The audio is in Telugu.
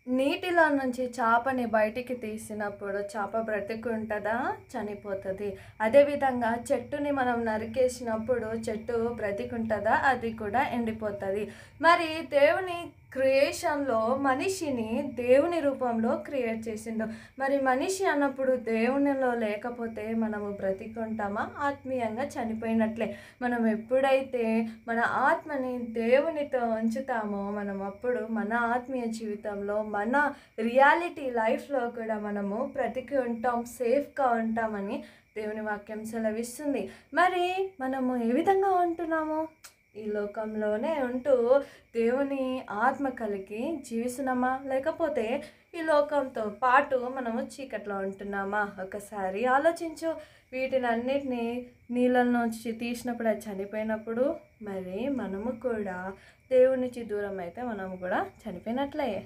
నీటిలో నుంచి చేపని బయటికి తీసినప్పుడు చేప బ్రతికుంటుందా? చనిపోతుంది. అదేవిధంగా చెట్టుని మనం నరికేసినప్పుడు చెట్టు బ్రతికుంటుందా? అది కూడా ఎండిపోతుంది. మరి దేవుని క్రియేషన్లో మనిషిని దేవుని రూపంలో క్రియేట్ చేసిండు. మరి మనిషి అన్నప్పుడు దేవునిలో లేకపోతే మనము బ్రతికుంటామా? ఆత్మీయంగా చనిపోయినట్లే. మనం ఎప్పుడైతే మన ఆత్మని దేవునితో ఉంచుతామో మనం అప్పుడు మన ఆత్మీయ జీవితంలో మన రియాలిటీ లైఫ్లో కూడా మనము బ్రతికి ఉంటాం, సేఫ్గా ఉంటామని దేవుని వాక్యం సెలవిస్తుంది. మరి మనము ఏ విధంగా ఉంటున్నాము? ఈ లోకంలోనే ఉంటూ దేవుని ఆత్మ కలిగి జీవిస్తున్నామా? లేకపోతే ఈ లోకంతో పాటు మనము చీకట్లో ఉంటున్నామా? ఒకసారి ఆలోచించు. వీటినన్నిటినీ నీళ్ళ నుంచి తీసినప్పుడు అది చనిపోయినప్పుడు మరి మనము కూడా దేవుని నుంచి దూరం అయితే మనము కూడా చనిపోయినట్లే.